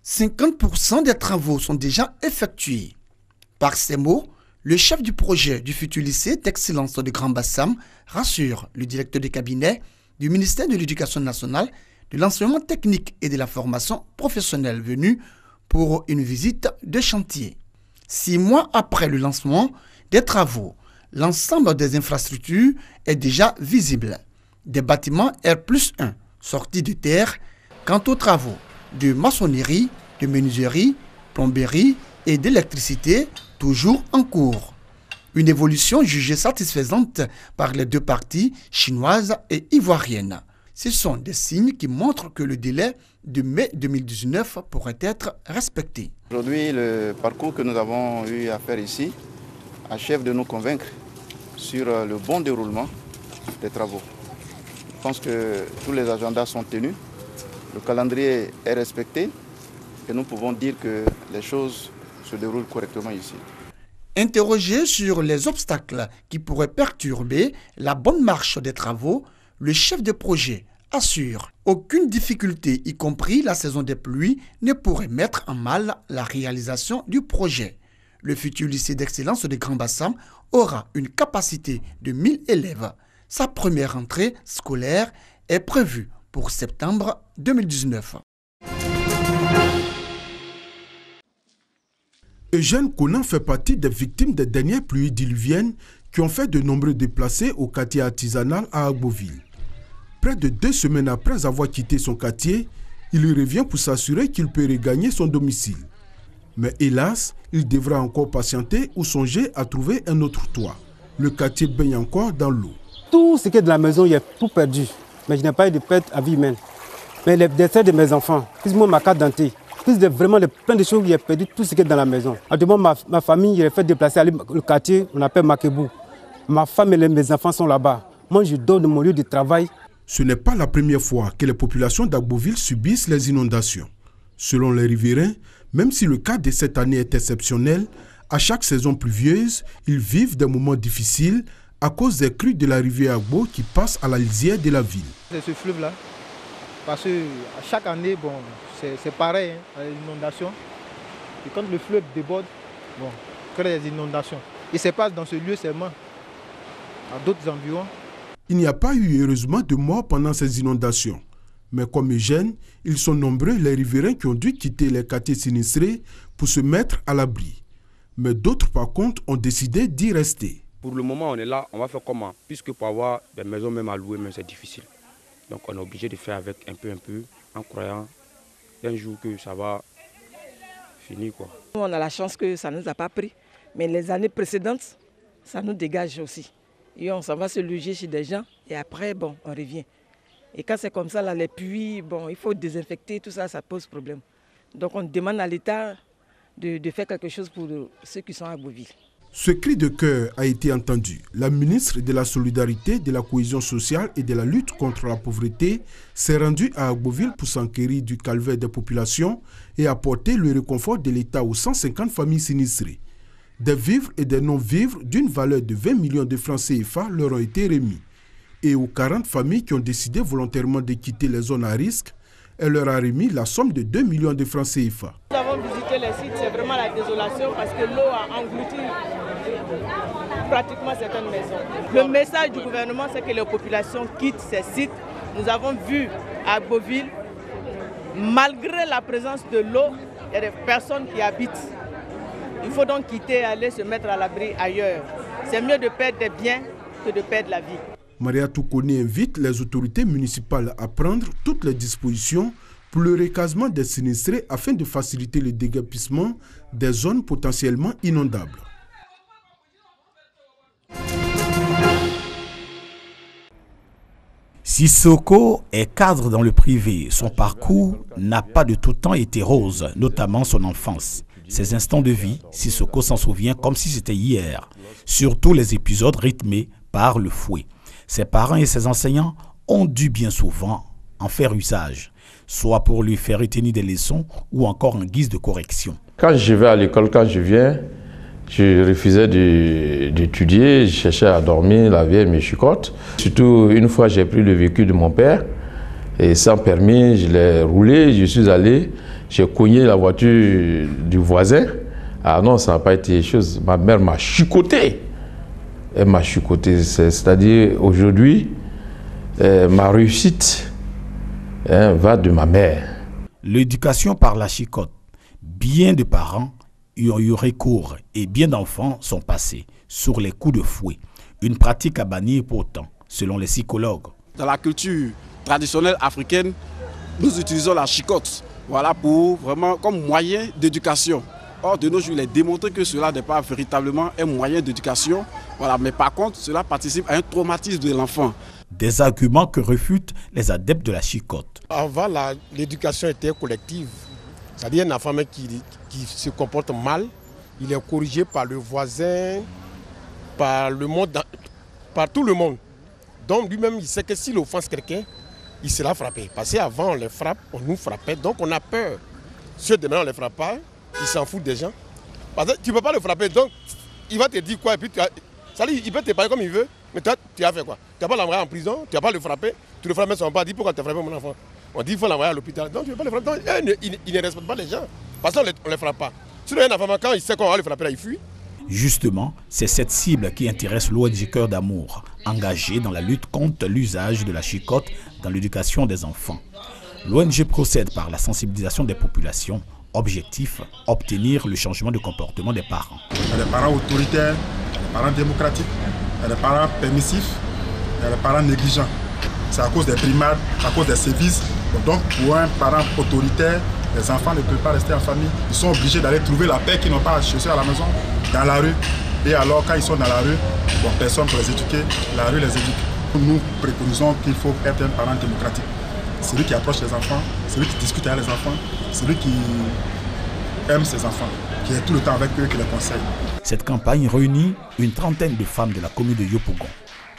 50% des travaux sont déjà effectués. Par ces mots, le chef du projet du futur lycée d'excellence de Grand Bassam rassure le directeur de cabinet du ministère de l'Éducation nationale, de l'enseignement technique et de la formation professionnelle venu pour une visite de chantier. 6 mois après le lancement des travaux, l'ensemble des infrastructures est déjà visible. Des bâtiments R+1 sortis de terre. Quant aux travaux de maçonnerie, de menuiserie, plomberie et d'électricité, toujours en cours. Une évolution jugée satisfaisante par les deux parties, chinoises et ivoiriennes. Ce sont des signes qui montrent que le délai de mai 2019 pourrait être respecté. Aujourd'hui, le parcours que nous avons eu à faire ici achève de nous convaincre sur le bon déroulement des travaux. Je pense que tous les agendas sont tenus, le calendrier est respecté et nous pouvons dire que les choses se déroulent correctement ici. Interrogé sur les obstacles qui pourraient perturber la bonne marche des travaux, le chef de projet assure aucune difficulté, y compris la saison des pluies, ne pourrait mettre en mal la réalisation du projet. Le futur lycée d'excellence de Grand Bassam aura une capacité de 1000 élèves. Sa première rentrée scolaire est prévue pour septembre 2019. Eugène Konan fait partie des victimes des dernières pluies diluviennes qui ont fait de nombreux déplacés au quartier artisanal à Agboville. Près de 2 semaines après avoir quitté son quartier, il revient pour s'assurer qu'il peut regagner son domicile. Mais hélas, il devra encore patienter ou songer à trouver un autre toit. Le quartier baigne encore dans l'eau. Tout ce qui est de la maison, il y a tout perdu. Mais je n'ai pas eu de perte à vie humaine. Mais les décès de mes enfants, plus ma carte d'identité, plus vraiment plein de choses, il y a perdu tout ce qui est dans la maison. Actuellement, ma famille, il a fait déplacer à le quartier, on appelle Makebou. Ma femme et mes enfants sont là-bas. Moi, je dors de mon lieu de travail. Ce n'est pas la première fois que les populations d'Agboville subissent les inondations. Selon les riverains, même si le cas de cette année est exceptionnel, à chaque saison pluvieuse, ils vivent des moments difficiles à cause des crues de la rivière Agbo qui passe à la lisière de la ville. C'est ce fleuve-là, parce que chaque année, bon, c'est pareil, hein, l'inondation. Et quand le fleuve déborde, bon, il crée des inondations. Il se passe dans ce lieu seulement, à d'autres environs. Il n'y a pas eu heureusement de morts pendant ces inondations. Mais comme Eugène, ils sont nombreux les riverains qui ont dû quitter les quartiers sinistrés pour se mettre à l'abri. Mais d'autres par contre ont décidé d'y rester. Pour le moment on est là, on va faire comment? Puisque pour avoir des maisons même à louer, c'est difficile. Donc on est obligé de faire avec un peu, en croyant un jour que ça va finir, quoi. On a la chance que ça ne nous a pas pris. Mais les années précédentes, ça nous dégage aussi. Et on s'en va se loger chez des gens et après, bon, on revient. Et quand c'est comme ça, là, les puits, bon, il faut désinfecter, tout ça, ça pose problème. Donc on demande à l'État de faire quelque chose pour ceux qui sont à Agboville. Ce cri de cœur a été entendu. La ministre de la Solidarité, de la Cohésion sociale et de la lutte contre la pauvreté s'est rendue à Agboville pour s'enquérir du calvaire des populations et apporter le réconfort de l'État aux 150 familles sinistrées. Des vivres et des non-vivres d'une valeur de 20 millions de francs CFA leur ont été remis. Et aux 40 familles qui ont décidé volontairement de quitter les zones à risque, elle leur a remis la somme de 2 millions de francs CFA. Nous avons visité les sites, c'est vraiment la désolation parce que l'eau a englouti pratiquement certaines maisons. Le message du gouvernement, c'est que les populations quittent ces sites. Nous avons vu à Agboville, malgré la présence de l'eau, il y a des personnes qui habitent. Il faut donc quitter et aller se mettre à l'abri ailleurs. C'est mieux de perdre des biens que de perdre la vie. Maria Toukoni invite les autorités municipales à prendre toutes les dispositions pour le recasement des sinistrés afin de faciliter le déguerpissement des zones potentiellement inondables. Sissoko est cadre dans le privé. Son parcours n'a pas de tout temps été rose, notamment son enfance. Ses instants de vie, Sissoko s'en souvient comme si c'était hier, surtout les épisodes rythmés par le fouet. Ses parents et ses enseignants ont dû bien souvent en faire usage, soit pour lui faire retenir des leçons ou encore en guise de correction. Quand je vais à l'école, quand je viens, je refusais d'étudier, je cherchais à dormir, la vieille me chicote. Surtout une fois j'ai pris le véhicule de mon père et sans permis, je l'ai roulé, je suis allé j'ai cogné la voiture du voisin. Ah non, ça n'a pas été chose. Ma mère m'a chicoté. Elle m'a chicoté. C'est-à-dire, aujourd'hui, ma réussite va de ma mère. L'éducation par la chicotte. Bien de parents y ont eu recours et bien d'enfants sont passés sur les coups de fouet. Une pratique à bannir pourtant, selon les psychologues. Dans la culture traditionnelle africaine, nous utilisons la chicotte, voilà, pour vraiment comme moyen d'éducation. Or, de nos jours, il est démontré que cela n'est pas véritablement un moyen d'éducation. Voilà, mais par contre, cela participe à un traumatisme de l'enfant. Des arguments que refutent les adeptes de la chicotte. Avant, l'éducation était collective. C'est-à-dire un enfant qui se comporte mal, il est corrigé par le voisin, par le monde, par tout le monde. Donc lui-même, il sait que s'il offense quelqu'un, il sera frappé. Parce qu'avant, on les frappe, on nous frappait, donc on a peur. Ceux de maintenant, on ne les frappe pas, ils s'en foutent des gens. Parce que tu ne peux pas le frapper, donc il va te dire quoi, et puis il peut te parler comme il veut, mais toi, tu as fait quoi? Tu n'as pas l'envoyer en prison, tu n'as pas le frapper, tu le frappes, mais on pas dit pourquoi tu as frappé mon enfant. On dit qu'il faut l'envoyer à l'hôpital. Donc tu ne veux pas le frapper. Donc, il ne respecte pas les gens, parce qu'on ne les frappe pas. Si un enfant, quand il sait qu'on va le frapper, là, il fuit. Justement, c'est cette cible qui intéresse l'ONG Cœur d'Amour, engagée dans la lutte contre l'usage de la chicotte dans l'éducation des enfants. L'ONG procède par la sensibilisation des populations. Objectif, obtenir le changement de comportement des parents. Il y a des parents autoritaires, des parents démocratiques, il y a des parents permissifs, il y a des parents négligents. C'est à cause des primaires, à cause des sévices. Donc pour un parent autoritaire, les enfants ne peuvent pas rester en famille. Ils sont obligés d'aller trouver la paix qu'ils n'ont pas à chercher à la maison, dans la rue. Et alors quand ils sont dans la rue, personne pour les éduquer, la rue les éduque. Nous préconisons qu'il faut être un parent démocratique. Celui qui approche les enfants, celui qui discute avec les enfants, celui qui aime ses enfants, qui est tout le temps avec eux, qui les conseille. Cette campagne réunit une trentaine de femmes de la commune de Yopougon.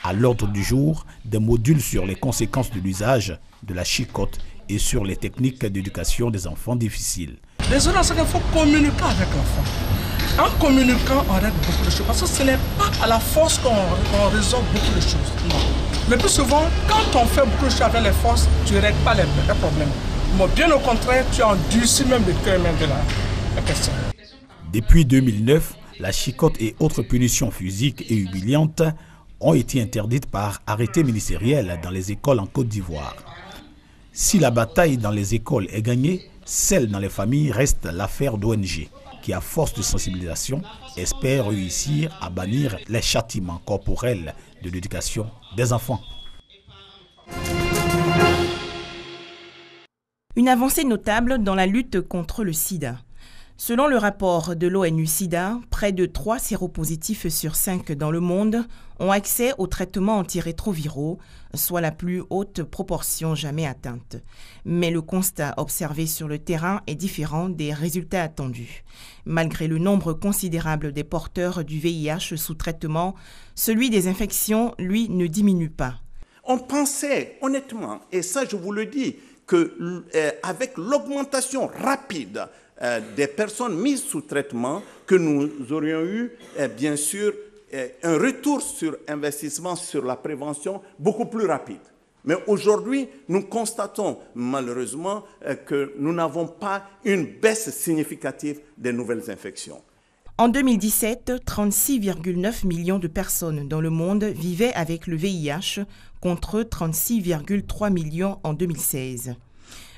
À l'ordre du jour, des modules sur les conséquences de l'usage de la chicotte et sur les techniques d'éducation des enfants difficiles. Désolé, c'est qu'il faut communiquer avec l'enfant. En communiquant, on règle beaucoup de choses. Parce que ce n'est pas à la force qu'on résout beaucoup de choses. Non. Le plus souvent, quand on fait beaucoup de choses avec les forces, tu ne règles pas les problèmes. Mais bien au contraire, tu endurcis même le cœur même de la question. Depuis 2009, la chicotte et autres punitions physiques et humiliantes ont été interdites par arrêté ministériel dans les écoles en Côte d'Ivoire. Si la bataille dans les écoles est gagnée, celle dans les familles reste l'affaire d'ONG, qui à force de sensibilisation espère réussir à bannir les châtiments corporels de l'éducation des enfants. Une avancée notable dans la lutte contre le sida. Selon le rapport de l'ONU-SIDA, près de 3 séropositifs sur 5 dans le monde ont accès aux traitements antirétroviraux, soit la plus haute proportion jamais atteinte. Mais le constat observé sur le terrain est différent des résultats attendus. Malgré le nombre considérable des porteurs du VIH sous traitement, celui des infections, lui, ne diminue pas. On pensait honnêtement, et ça je vous le dis, qu'avec l'augmentation rapide des personnes mises sous traitement, que nous aurions eu, bien sûr, un retour sur investissement sur la prévention beaucoup plus rapide. Mais aujourd'hui, nous constatons malheureusement que nous n'avons pas une baisse significative des nouvelles infections. En 2017, 36,9 millions de personnes dans le monde vivaient avec le VIH contre 36,3 millions en 2016.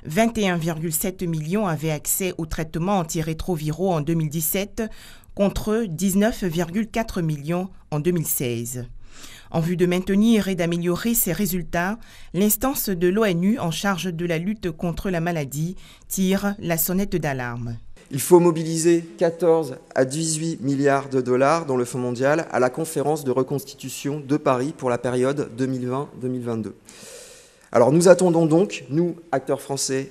21,7 millions avaient accès aux traitements antirétroviraux en 2017 contre 19,4 millions en 2016. En vue de maintenir et d'améliorer ces résultats, l'instance de l'ONU en charge de la lutte contre la maladie tire la sonnette d'alarme. Il faut mobiliser 14 à 18 milliards de dollars dans le Fonds mondial à la conférence de reconstitution de Paris pour la période 2020-2022. Alors nous attendons donc, nous, acteurs français,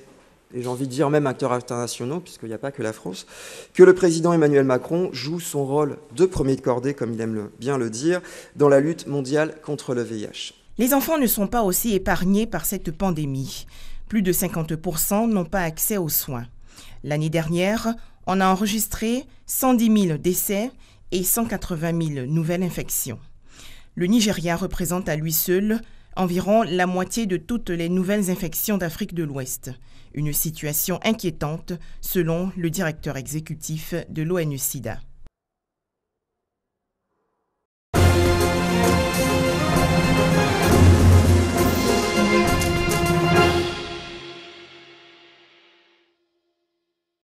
et j'ai envie de dire même acteurs internationaux, puisqu'il n'y a pas que la France, que le président Emmanuel Macron joue son rôle de premier de cordée, comme il aime bien le dire, dans la lutte mondiale contre le VIH. Les enfants ne sont pas aussi épargnés par cette pandémie. Plus de 50% n'ont pas accès aux soins. L'année dernière, on a enregistré 110 000 décès et 180 000 nouvelles infections. Le Nigeria représente à lui seul environ la moitié de toutes les nouvelles infections d'Afrique de l'Ouest. Une situation inquiétante selon le directeur exécutif de l'ONU-SIDA.